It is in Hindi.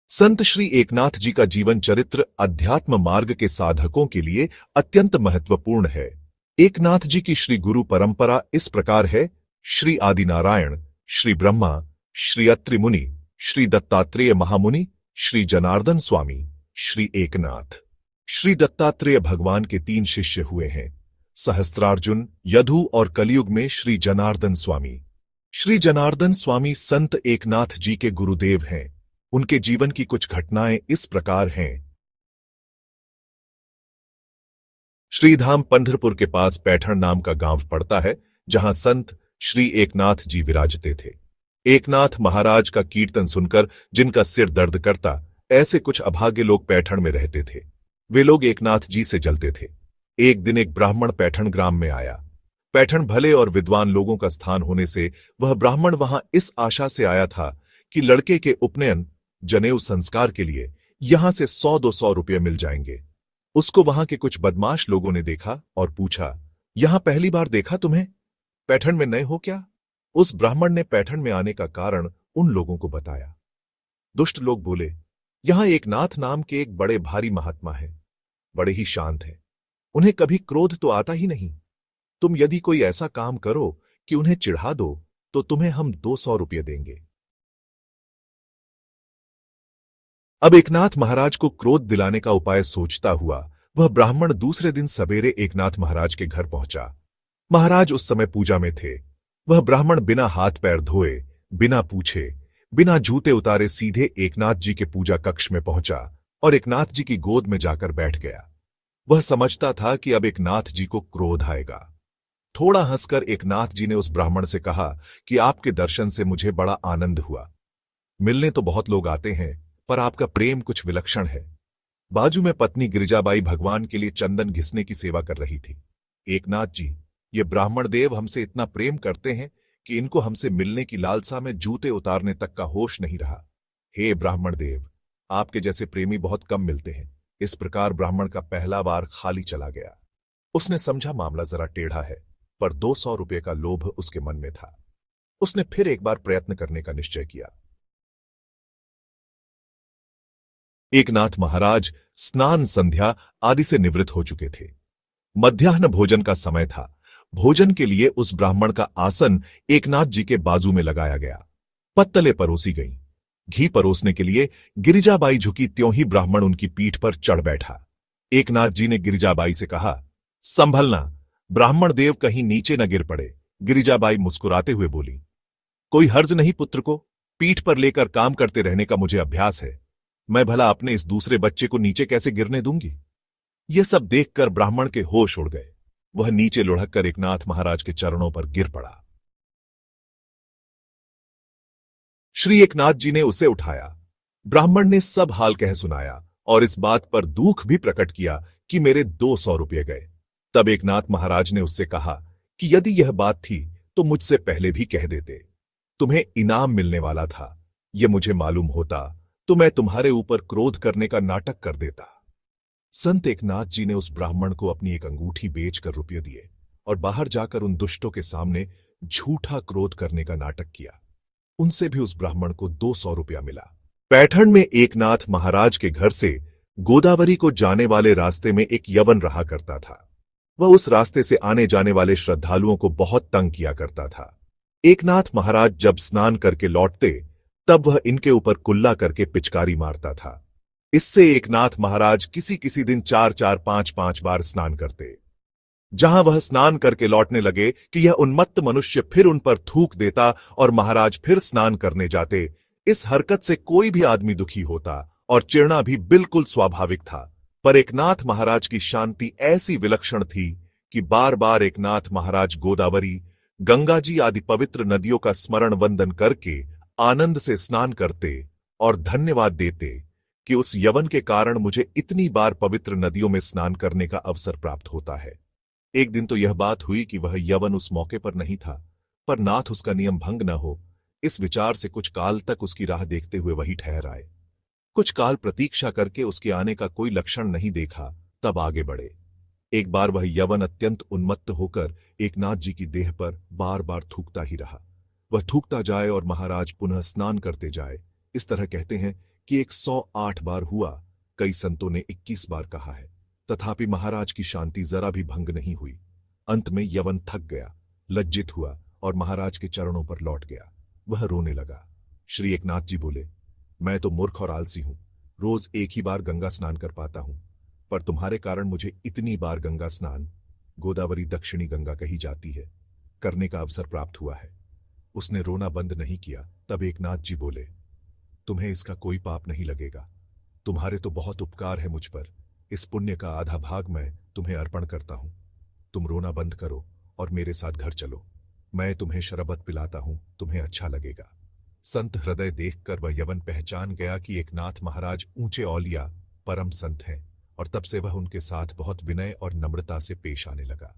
संत श्री एकनाथ जी का जीवन चरित्र अध्यात्म मार्ग के साधकों के लिए अत्यंत महत्वपूर्ण है। एकनाथ जी की श्री गुरु परंपरा इस प्रकार है: श्री आदिनारायण, श्री ब्रह्मा, श्री अत्रि मुनि, श्री दत्तात्रेय महामुनि, श्री जनार्दन स्वामी, श्री एकनाथ। श्री दत्तात्रेय भगवान के 3 शिष्य हुए हैं: सहस्त्रार्जुन, यदु और कलयुग में श्री जनार्दन स्वामी। श्री जनार्दन स्वामी संत एकनाथ जी के गुरुदेव हैं। उनके जीवन की कुछ घटनाएं इस प्रकार हैं। श्रीधाम पंढरपुर के पास पैठण नाम का गांव पड़ता है, जहां संत श्री एकनाथ जी विराजते थे। एकनाथ महाराज का कीर्तन सुनकर जिनका सिर दर्द करता, ऐसे कुछ अभागे लोग पैठण में रहते थे। वे लोग एकनाथ जी से जलते थे। एक दिन एक ब्राह्मण पैठण ग्राम में आया। पैठण भले और विद्वान लोगों का स्थान होने से वह ब्राह्मण वहां इस आशा से आया था कि लड़के के उपनयन जनेऊ संस्कार के लिए यहां से 100-200 रुपये मिल जाएंगे। उसको वहां के कुछ बदमाश लोगों ने देखा और पूछा, यहां पहली बार देखा तुम्हें? पैठण में नए हो क्या? उस ब्राह्मण ने पैठण में आने का कारण उन लोगों को बताया। दुष्ट लोग बोले, यहां एकनाथ नाम के एक बड़े भारी महात्मा है, बड़े ही शांत हैं। उन्हें कभी क्रोध तो आता ही नहीं। तुम यदि कोई ऐसा काम करो कि उन्हें चिढ़ा दो तो तुम्हें हम 200 रुपये देंगे। अब एकनाथ महाराज को क्रोध दिलाने का उपाय सोचता हुआ वह ब्राह्मण दूसरे दिन सवेरे एकनाथ महाराज के घर पहुंचा। महाराज उस समय पूजा में थे। वह ब्राह्मण बिना हाथ पैर धोए, बिना पूछे, बिना जूते उतारे सीधे एकनाथ जी के पूजा कक्ष में पहुंचा और एकनाथ जी की गोद में जाकर बैठ गया। वह समझता था कि अब एकनाथ जी को क्रोध आएगा। थोड़ा हंसकर एकनाथ जी ने उस ब्राह्मण से कहा कि आपके दर्शन से मुझे बड़ा आनंद हुआ। मिलने तो बहुत लोग आते हैं, पर आपका प्रेम कुछ विलक्षण है। बाजू में पत्नी गिरिजाबाई भगवान के लिए चंदन घिसने की सेवा कर रही थी। एकनाथ जी, ये ब्राह्मण देव हमसे इतना प्रेम करते हैं कि इनको हमसे मिलने की लालसा में जूते उतारने तक का होश नहीं रहा। हे ब्राह्मण देव, आपके जैसे प्रेमी बहुत कम मिलते हैं। इस प्रकार ब्राह्मण का पहला बार खाली चला गया। उसने समझा मामला जरा टेढ़ा है, पर 200 रुपये का लोभ उसके मन में था। उसने फिर एक बार प्रयत्न करने का निश्चय किया। एकनाथ महाराज स्नान संध्या आदि से निवृत्त हो चुके थे। मध्याह्न भोजन का समय था। भोजन के लिए उस ब्राह्मण का आसन एकनाथ जी के बाजू में लगाया गया। पत्तलें परोसी गईं। घी परोसने के लिए गिरिजाबाई झुकी, त्यों ही ब्राह्मण उनकी पीठ पर चढ़ बैठा। एकनाथ जी ने गिरिजाबाई से कहा, संभलना, ब्राह्मण देव कहीं नीचे न गिर पड़े। गिरिजाबाई मुस्कुराते हुए बोली, कोई हर्ज नहीं पुत्र को, पीठ पर लेकर काम करते रहने का मुझे अभ्यास है। मैं भला अपने इस दूसरे बच्चे को नीचे कैसे गिरने दूंगी? यह सब देखकर ब्राह्मण के होश उड़ गए। वह नीचे लुढ़क कर एकनाथ महाराज के चरणों पर गिर पड़ा। श्री एकनाथ जी ने उसे उठाया। ब्राह्मण ने सब हाल कह सुनाया और इस बात पर दुख भी प्रकट किया कि मेरे 200 रुपये गए। तब एकनाथ महाराज ने उससे कहा कि यदि यह बात थी तो मुझसे पहले भी कह देते। तुम्हें इनाम मिलने वाला था। यह मुझे मालूम होता तो मैं तुम्हारे ऊपर क्रोध करने का नाटक कर देता। संत एकनाथ जी ने उस ब्राह्मण को अपनी एक अंगूठी बेचकर रुपये दिए और बाहर जाकर उन दुष्टों के सामने झूठा क्रोध करने का नाटक किया। उनसे भी उस ब्राह्मण को 200 रुपया मिला। पैठण में एकनाथ महाराज के घर से गोदावरी को जाने वाले रास्ते में एक यवन रहा करता था। वह उस रास्ते से आने जाने वाले श्रद्धालुओं को बहुत तंग किया करता था। एकनाथ महाराज जब स्नान करके लौटते तब वह इनके ऊपर कुल्ला करके पिचकारी मारता था। इससे एकनाथ महाराज किसी किसी दिन 4-4, 5-5 बार स्नान करते। जहां वह स्नान करके लौटने लगे कि यह उन्मत्त मनुष्य फिर उन पर थूक देता और महाराज फिर स्नान करने जाते। इस हरकत से कोई भी आदमी दुखी होता और चिढ़ना भी बिल्कुल स्वाभाविक था। पर एकनाथ महाराज की शांति ऐसी विलक्षण थी कि बार बार एकनाथ महाराज गोदावरी, गंगा जी आदि पवित्र नदियों का स्मरण वंदन करके आनंद से स्नान करते और धन्यवाद देते कि उस यवन के कारण मुझे इतनी बार पवित्र नदियों में स्नान करने का अवसर प्राप्त होता है। एक दिन तो यह बात हुई कि वह यवन उस मौके पर नहीं था, पर नाथ उसका नियम भंग न हो, इस विचार से कुछ काल तक उसकी राह देखते हुए वही ठहर आए। कुछ काल प्रतीक्षा करके उसके आने का कोई लक्षण नहीं देखा, तब आगे बढ़े। एक बार वह यवन अत्यंत उन्मत्त होकर एकनाथ जी की देह पर बार बार थूकता ही रहा। वह थूकता जाए और महाराज पुनः स्नान करते जाए। इस तरह कहते हैं कि 108 बार हुआ, कई संतों ने 21 बार कहा है, तथापि महाराज की शांति जरा भी भंग नहीं हुई। अंत में यवन थक गया, लज्जित हुआ और महाराज के चरणों पर लौट गया। वह रोने लगा। श्री एकनाथ जी बोले, मैं तो मूर्ख और आलसी हूं, रोज एक ही बार गंगा स्नान कर पाता हूं, पर तुम्हारे कारण मुझे इतनी बार गंगा स्नान, गोदावरी दक्षिणी गंगा कही जाती है, करने का अवसर प्राप्त हुआ है। उसने रोना बंद नहीं किया। तब एकनाथ जी बोले, तुम्हें इसका कोई पाप नहीं लगेगा। तुम्हारे तो बहुत उपकार है मुझ पर, इस पुण्य का आधा भाग मैं तुम्हें अर्पण करता हूं। तुम रोना बंद करो और मेरे साथ घर चलो। मैं तुम्हें शरबत पिलाता हूं, तुम्हें अच्छा लगेगा। संत हृदय देखकर वह यवन पहचान गया कि एकनाथ महाराज ऊंचे औलिया परम संत हैं, और तब से वह उनके साथ बहुत विनय और नम्रता से पेश आने लगा।